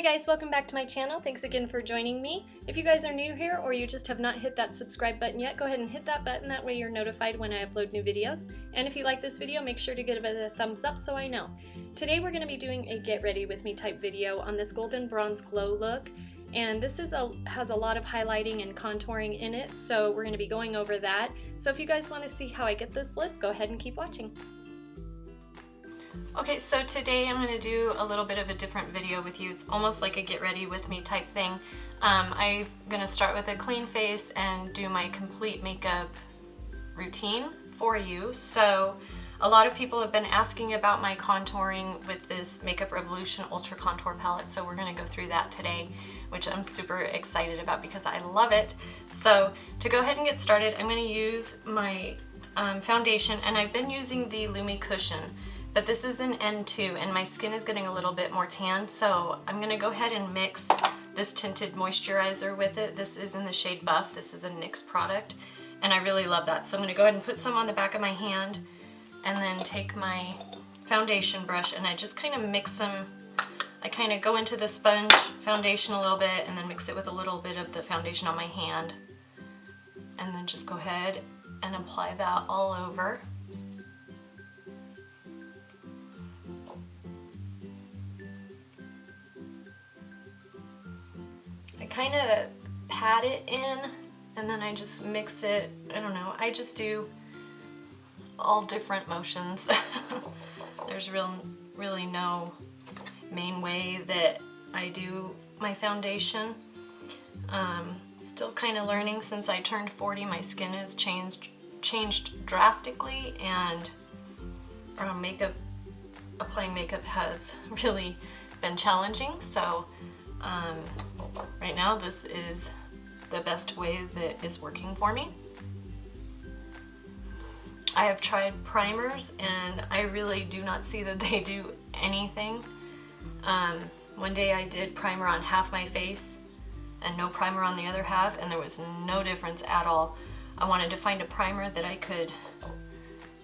guys, welcome back to my channel. Thanks again for joining me. If you guys are new here or you just have not hit that subscribe button yet, go ahead and hit that button. That way you're notified when I upload new videos. And if you like this video, make sure to give it a thumbs up so I know. Today we're going to be doing a get ready with me type video on this golden bronze glow look. And this has a lot of highlighting and contouring in it, so we're going to be going over that. So if you guys want to see how I get this look, go ahead and keep watching. Okay, so today I'm going to do a little bit of a different video with you. It's almost like a get ready with me type thing. I'm going to start with a clean face and do my complete makeup routine for you. So a lot of people have been asking about my contouring with this Makeup Revolution Ultra Contour Palette, so we're going to go through that today, which I'm super excited about because I love it. So to go ahead and get started, I'm going to use my foundation, and I've been using the Lumi cushion. But this is an N2 and my skin is getting a little bit more tan, so I'm going to go ahead and mix this tinted moisturizer with it. This is in the shade Buff. This is a NYX product and I really love that. So I'm going to go ahead and put some on the back of my hand and then take my foundation brush and I just kind of mix them. I kind of go into the sponge foundation a little bit and then mix it with a little bit of the foundation on my hand. And then just go ahead and apply that all over. I kind of pat it in and then I just mix it. I don't know, I just do all different motions. There's really no main way that I do my foundation. Still kind of learning. Since I turned 40, my skin has changed drastically, and applying makeup has really been challenging. So right now this is the best way that is working for me. I have tried primers and I really do not see that they do anything. One day I did primer on half my face and no primer on the other half, and there was no difference at all. I wanted to find a primer that I could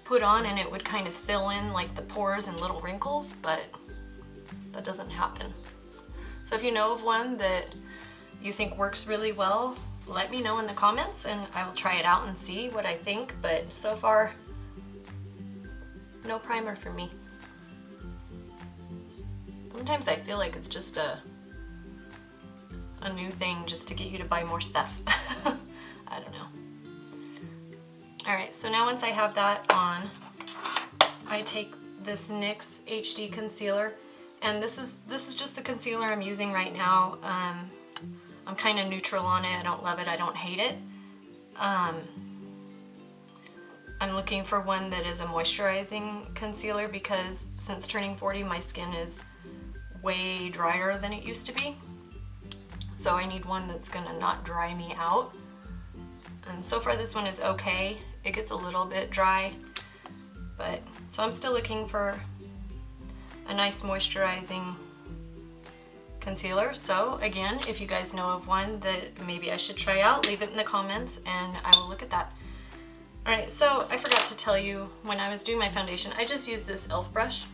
put on and it would kind of fill in like the pores and little wrinkles, but that doesn't happen. So if you know of one that you think works really well, let me know in the comments and I will try it out and see what I think, but so far, no primer for me. Sometimes I feel like it's just a new thing just to get you to buy more stuff. I don't know. Alright, so now once I have that on, I take this NYX HD concealer, and this is just the concealer I'm using right now. I'm kind of neutral on it. I don't love it, I don't hate it. I'm looking for one that is a moisturizing concealer because since turning 40 my skin is way drier than it used to be. So I need one that's gonna not dry me out. And so far this one is okay. It gets a little bit dry, but so I'm still looking for a nice moisturizing concealer. So again, if you guys know of one that maybe I should try out, leave it in the comments and I will look at that. Alright, so I forgot to tell you, when I was doing my foundation, I just used this e.l.f. brush.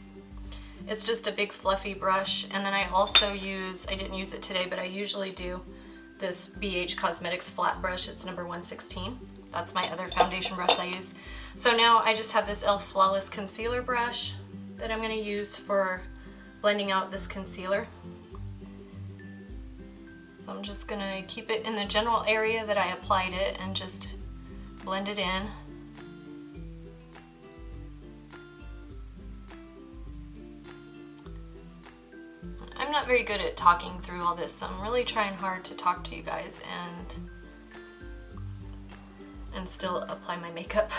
It's just a big fluffy brush, and then I also use, I didn't use it today, but I usually do this BH Cosmetics flat brush. It's number 116. That's my other foundation brush I use. So now I just have this e.l.f. Flawless Concealer brush that I'm going to use for blending out this concealer. So I'm just going to keep it in the general area that I applied it and just blend it in. I'm not very good at talking through all this, so I'm really trying hard to talk to you guys and still apply my makeup.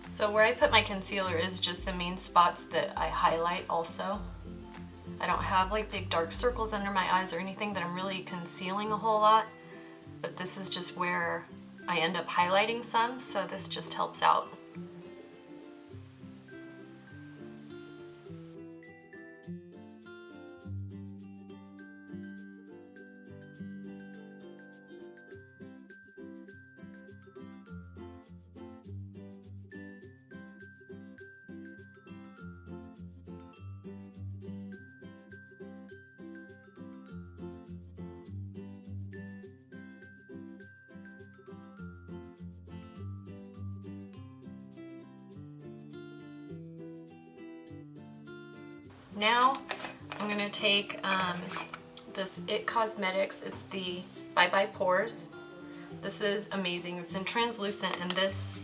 So where I put my concealer is just the main spots that I highlight also. I don't have like big dark circles under my eyes or anything that I'm really concealing a whole lot, but this is just where I end up highlighting some, so this just helps out. Now I'm going to take this IT Cosmetics. It's the Bye Bye Pores. This is amazing. It's in translucent, and this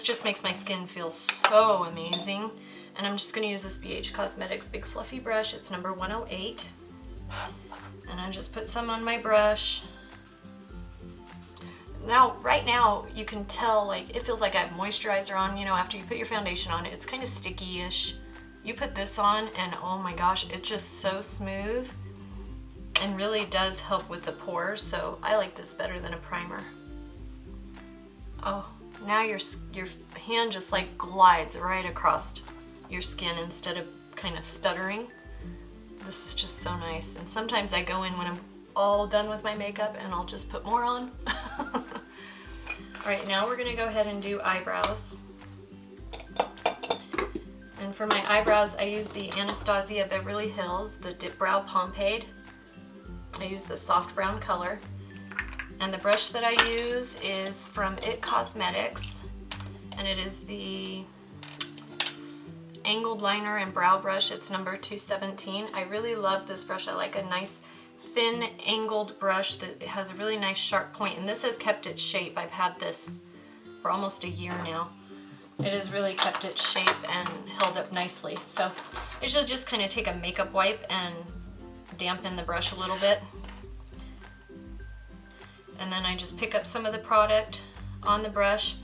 just makes my skin feel so amazing. And I'm just going to use this BH Cosmetics Big Fluffy Brush. It's number 108. And I just put some on my brush. Now, right now, you can tell, like, it feels like I have moisturizer on, you know, after you put your foundation on. It's kind of sticky-ish. You put this on, and oh my gosh, it's just so smooth and really does help with the pores, so I like this better than a primer. Oh, now your hand just like glides right across your skin instead of kind of stuttering. This is just so nice. And sometimes I go in when I'm all done with my makeup and I'll just put more on. Alright, now we're going to go ahead and do eyebrows. And for my eyebrows, I use the Anastasia Beverly Hills, the Dip Brow Pomade. I use the soft brown color. And the brush that I use is from IT Cosmetics, and it is the Angled Liner and Brow Brush. It's number 217. I really love this brush. I like a nice thin angled brush that has a really nice sharp point, and this has kept its shape. I've had this for almost a year now. It has really kept its shape and held up nicely. So I should just kind of take a makeup wipe and dampen the brush a little bit. And then I just pick up some of the product on the brush,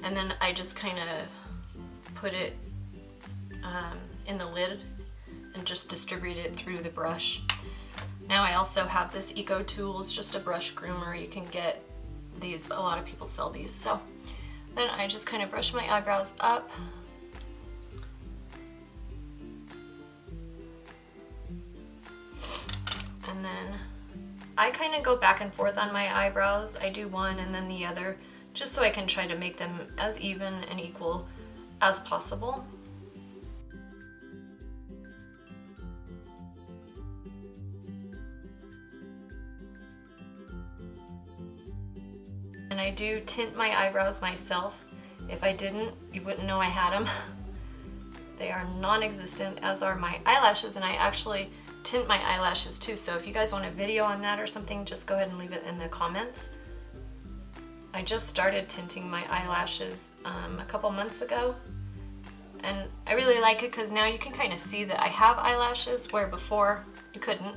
and then I just kind of put it in the lid and just distribute it through the brush. Now I also have this Eco Tools, just a brush groomer. You can get these, a lot of people sell these. So then I just kind of brush my eyebrows up. And then I kind of go back and forth on my eyebrows. I do one and then the other, just so I can try to make them as even and equal as possible. And I do tint my eyebrows myself. If I didn't, you wouldn't know I had them. They are non-existent, as are my eyelashes, and I actually tint my eyelashes too, so if you guys want a video on that or something, just go ahead and leave it in the comments. I just started tinting my eyelashes a couple months ago, and I really like it because now you can kind of see that I have eyelashes where before you couldn't.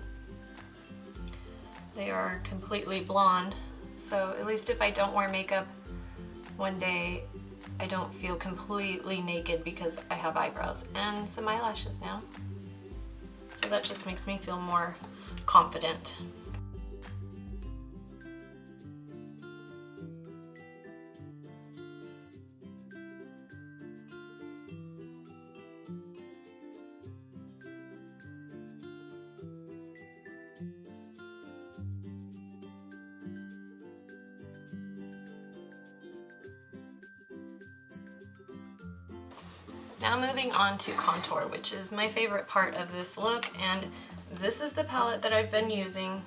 They are completely blonde, so at least if I don't wear makeup one day, I don't feel completely naked because I have eyebrows and some eyelashes now. So that just makes me feel more confident. Now moving on to contour, which is my favorite part of this look, and this is the palette that I've been using.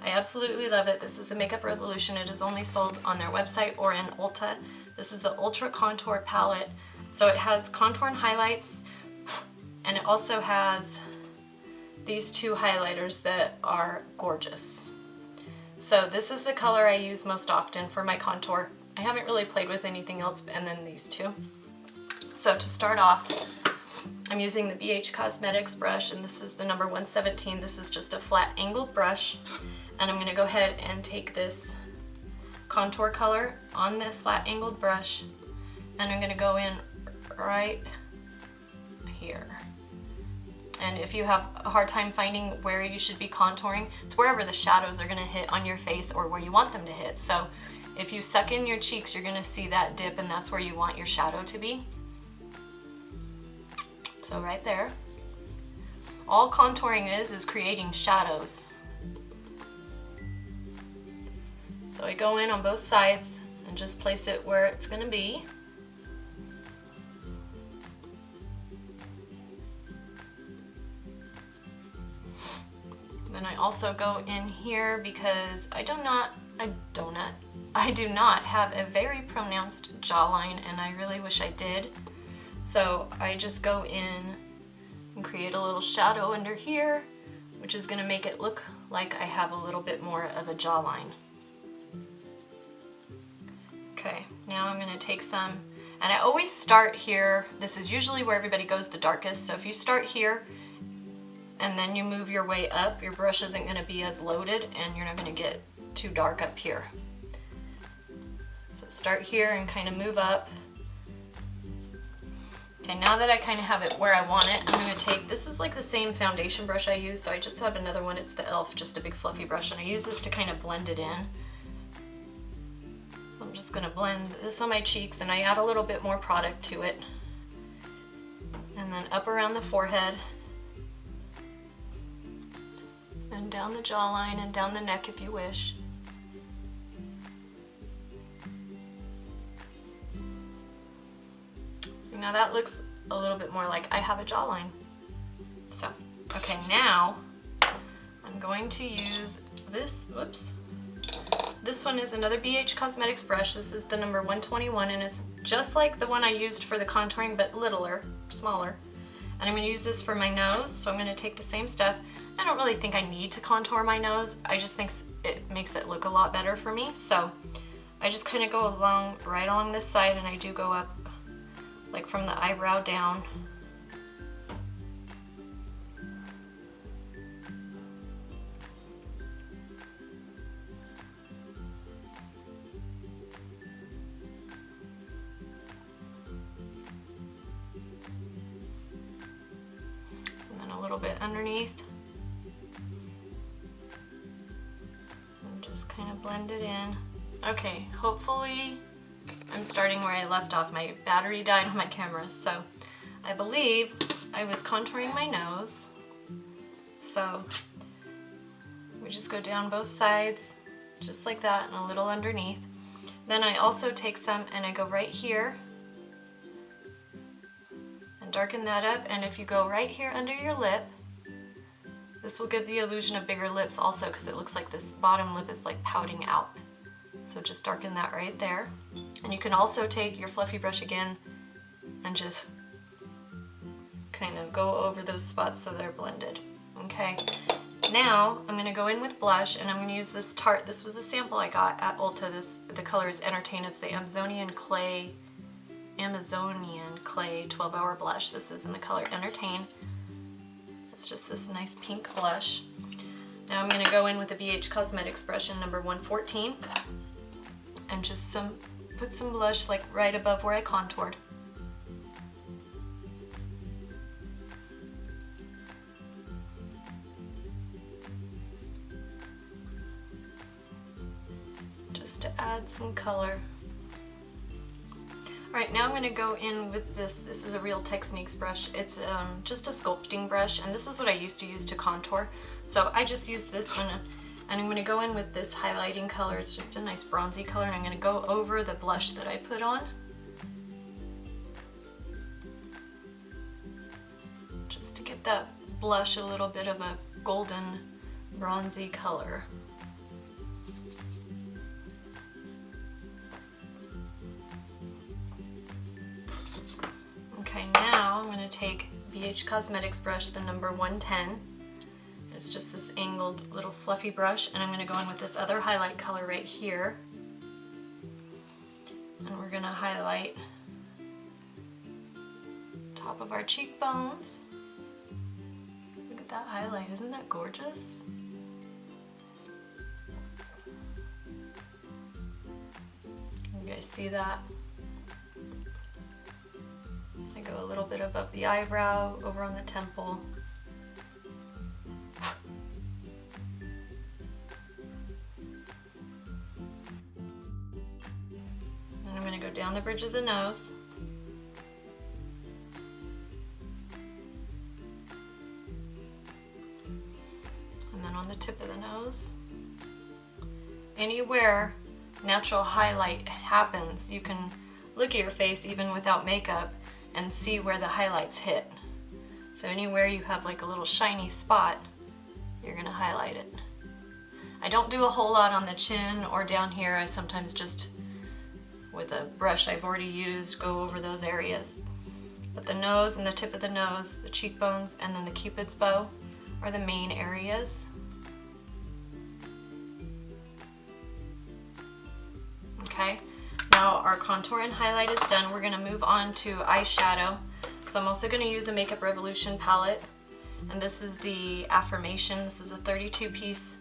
I absolutely love it. This is the Makeup Revolution. It is only sold on their website or in Ulta. This is the Ultra Contour palette. So it has contour and highlights, and it also has these two highlighters that are gorgeous. So this is the color I use most often for my contour. I haven't really played with anything else, and then these two. So to start off, I'm using the BH Cosmetics brush, and this is the number 117. This is just a flat angled brush, and I'm going to go ahead and take this contour color on the flat angled brush, and I'm going to go in right here. And if you have a hard time finding where you should be contouring, it's wherever the shadows are going to hit on your face or where you want them to hit. So if you suck in your cheeks, you're going to see that dip, and that's where you want your shadow to be. So right there. All contouring is creating shadows. So I go in on both sides and just place it where it's going to be. Then I also go in here because I do not have a very pronounced jawline, and I really wish I did. So I just go in and create a little shadow under here, which is going to make it look like I have a little bit more of a jawline. Okay, now I'm going to take some, and I always start here. This is usually where everybody goes the darkest, so if you start here and then you move your way up, your brush isn't going to be as loaded and you're not going to get too dark up here. So start here and kind of move up. Okay, now that I kind of have it where I want it, I'm going to take, this is like the same foundation brush I use, so I just have another one. It's the e.l.f., just a big fluffy brush, and I use this to kind of blend it in. So I'm just going to blend this on my cheeks, and I add a little bit more product to it. And then up around the forehead, and down the jawline, and down the neck if you wish. See, now that looks a little bit more like I have a jawline. So, okay, now I'm going to use this, whoops. This one is another BH Cosmetics brush. This is the number 121, and it's just like the one I used for the contouring, but littler, smaller. And I'm going to use this for my nose, so I'm going to take the same stuff. I don't really think I need to contour my nose. I just think it makes it look a lot better for me. So I just kind of go along, right along this side, and I do go up like from the eyebrow down. And then a little bit underneath. And just kind of blend it in. Okay, hopefully I'm starting where I left off. My battery died on my camera, so I believe I was contouring my nose. So we just go down both sides, just like that, and a little underneath. Then I also take some and I go right here and darken that up. And if you go right here under your lip, this will give the illusion of bigger lips also, because it looks like this bottom lip is like pouting out. So just darken that right there. And you can also take your fluffy brush again and just kind of go over those spots so they're blended. Okay, now I'm going to go in with blush, and I'm going to use this Tarte. This was a sample I got at Ulta. The color is Entertain. It's the Amazonian Clay 12-hour blush. This is in the color Entertain. It's just this nice pink blush. Now I'm going to go in with the BH Cosmetics brush in number 114. And just put some blush like right above where I contoured. Just to add some color. Alright, now I'm going to go in with this. This is a Real Techniques brush. It's just a sculpting brush, and this is what I used to use to contour. So I just use this one. And I'm going to go in with this highlighting color. It's just a nice bronzy color, and I'm going to go over the blush that I put on. Just to get that blush a little bit of a golden bronzy color. Okay, now I'm going to take BH Cosmetics brush, the number 110. It's just this angled little fluffy brush, and I'm going to go in with this other highlight color right here. And we're going to highlight top of our cheekbones. Look at that highlight, isn't that gorgeous? You guys see that? I go a little bit above the eyebrow, over on the temple. Down the bridge of the nose. And then on the tip of the nose. Anywhere natural highlight happens, you can look at your face even without makeup and see where the highlights hit. So anywhere you have like a little shiny spot, you're going to highlight it. I don't do a whole lot on the chin or down here. I sometimes just with a brush I've already used, go over those areas. But the nose and the tip of the nose, the cheekbones, and then the Cupid's bow are the main areas. Okay, now our contour and highlight is done. We're gonna move on to eyeshadow. So I'm also gonna use a Makeup Revolution palette, and this is the Affirmation. This is a 32-piece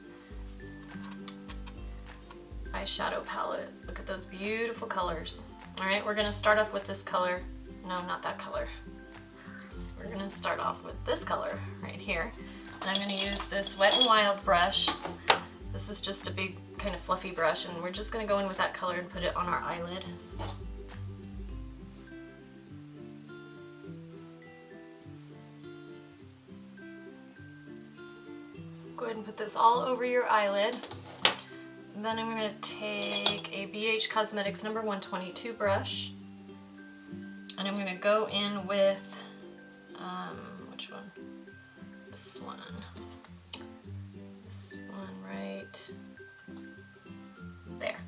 eyeshadow palette. Look at those beautiful colors. All right, we're gonna start off with this color. No, not that color. We're gonna start off with this color right here. And I'm gonna use this Wet n Wild brush. This is just a big kind of fluffy brush, and we're just gonna go in with that color and put it on our eyelid. Go ahead and put this all over your eyelid. And then I'm gonna take a BH Cosmetics number 122 brush, and I'm gonna go in with, which one? This one. This one right there.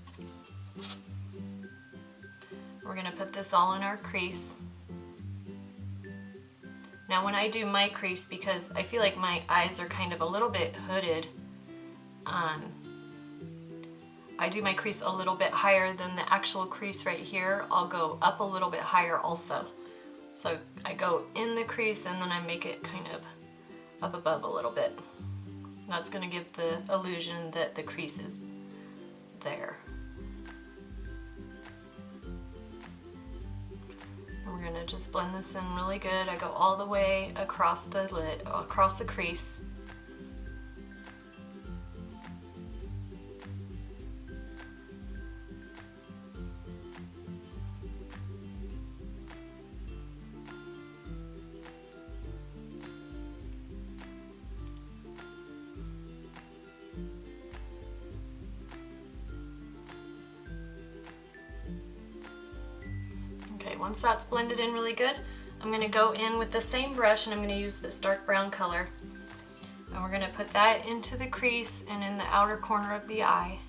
We're gonna put this all in our crease. Now when I do my crease, because I feel like my eyes are kind of a little bit hooded, I do my crease a little bit higher than the actual crease right here. I'll go up a little bit higher also. So I go in the crease and then I make it kind of up above a little bit. That's going to give the illusion that the crease is there. And we're going to just blend this in really good. I go all the way across the lid, across the crease. Okay, once that's blended in really good, I'm going to go in with the same brush and I'm going to use this dark brown color. And we're going to put that into the crease and in the outer corner of the eye.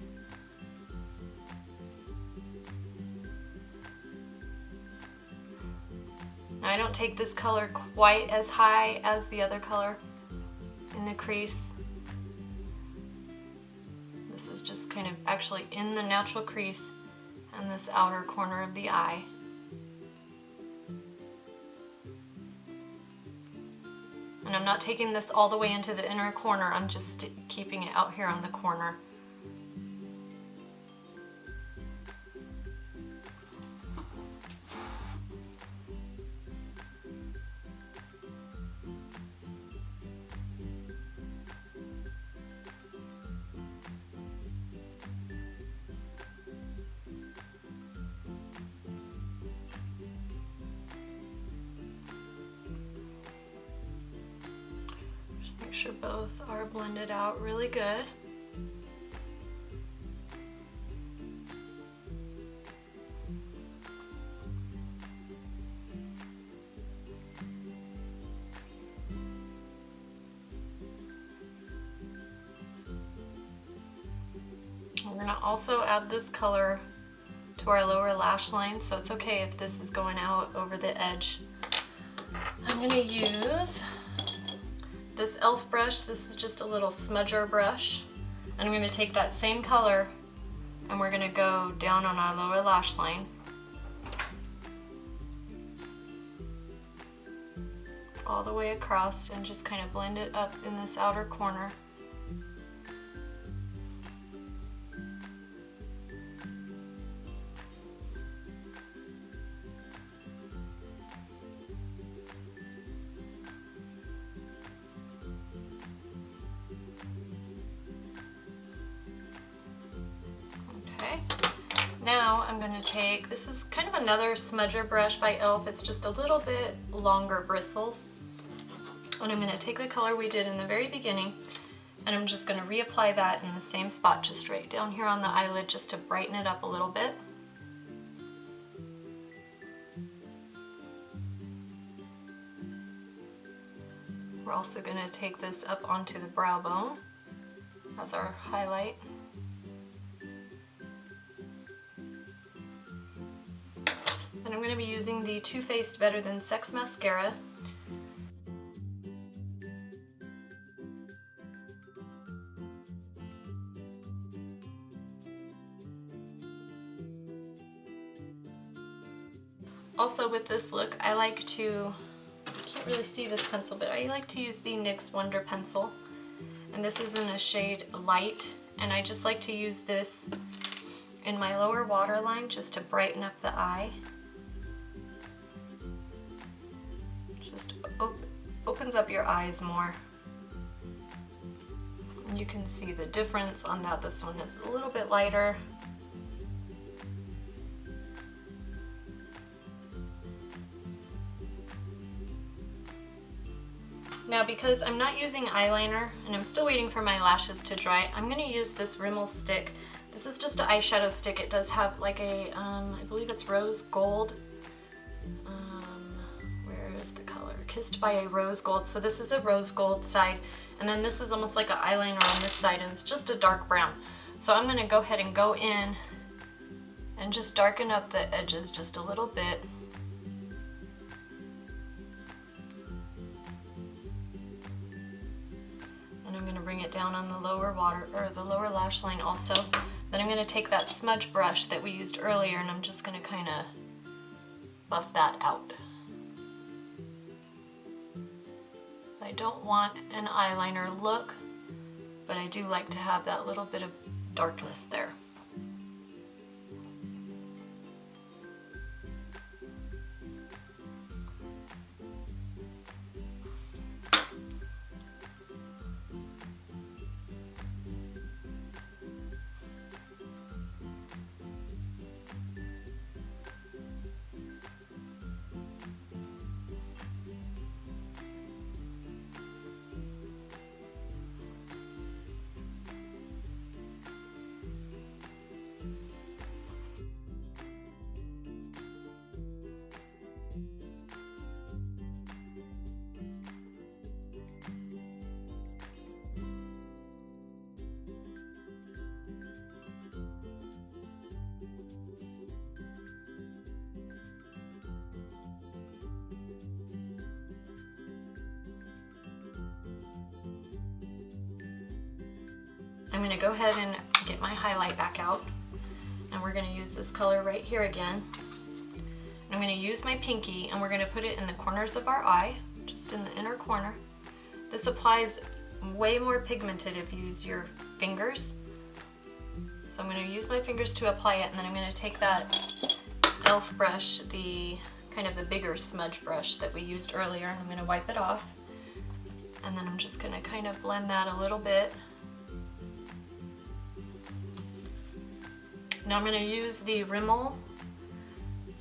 Now I don't take this color quite as high as the other color in the crease. This is just kind of actually in the natural crease and this outer corner of the eye. And I'm not taking this all the way into the inner corner, I'm just keeping it out here on the corner. Make sure both are blended out really good. We're going to also add this color to our lower lash line, so it's okay if this is going out over the edge. I'm going to use this e.l.f. brush. This is just a little smudger brush, and I'm going to take that same color and we're going to go down on our lower lash line. All the way across and just kind of blend it up in this outer corner. Now I'm going to take, this is kind of another smudger brush by e.l.f. It's just a little bit longer bristles. And I'm going to take the color we did in the very beginning and I'm just going to reapply that in the same spot, just right down here on the eyelid, just to brighten it up a little bit. We're also going to take this up onto the brow bone as our highlight. And I'm going to be using the Too Faced Better Than Sex mascara. Also with this look, I like to, I can't really see this pencil, but I like to use the NYX Wonder Pencil. And this is in a shade Light, and I just like to use this in my lower waterline just to brighten up the eye. Just opens up your eyes more. And you can see the difference on that. This one is a little bit lighter. Now, because I'm not using eyeliner and I'm still waiting for my lashes to dry, I'm going to use this Rimmel stick. This is just an eyeshadow stick. It does have like a, I believe it's rose gold. Where is the color? Kissed by a Rose Gold. So this is a rose gold side, and then this is almost like an eyeliner on this side, and it's just a dark brown. So I'm going to go ahead and go in and just darken up the edges just a little bit. I'm going to bring it down on the lower the lower lash line also. Then I'm going to take that smudge brush that we used earlier, and I'm just going to kind of buff that out. I don't want an eyeliner look, but I do like to have that little bit of darkness there. I'm going to go ahead and get my highlight back out, and we're going to use this color right here again. I'm going to use my pinky, and we're going to put it in the corners of our eye, just in the inner corner. This applies way more pigmented if you use your fingers. So I'm going to use my fingers to apply it, and then I'm going to take that e.l.f. brush, the kind of the bigger smudge brush that we used earlier, and I'm going to wipe it off. And then I'm just going to kind of blend that a little bit. Now I'm going to use the Rimmel.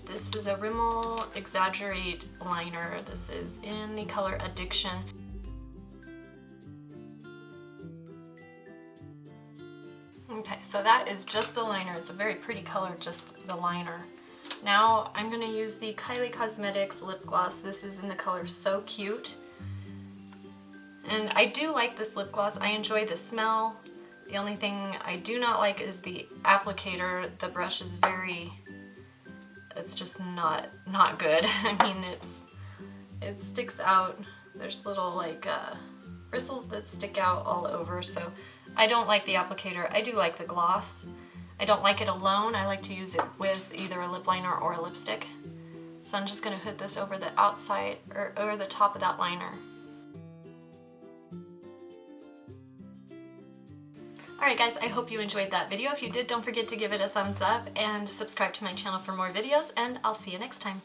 This is a Rimmel Exaggerate liner. This is in the color Addiction. Okay, so that is just the liner. It's a very pretty color, just the liner. Now I'm going to use the Kylie Cosmetics lip gloss. This is in the color So Cute. And I do like this lip gloss. I enjoy the smell. The only thing I do not like is the applicator. The brush is it's just not good. I mean, it sticks out. There's little like bristles that stick out all over, so I don't like the applicator. I do like the gloss. I don't like it alone. I like to use it with either a lip liner or a lipstick. So I'm just going to put this over the outside or over the top of that liner. Alright guys, I hope you enjoyed that video. If you did, don't forget to give it a thumbs up and subscribe to my channel for more videos, and I'll see you next time.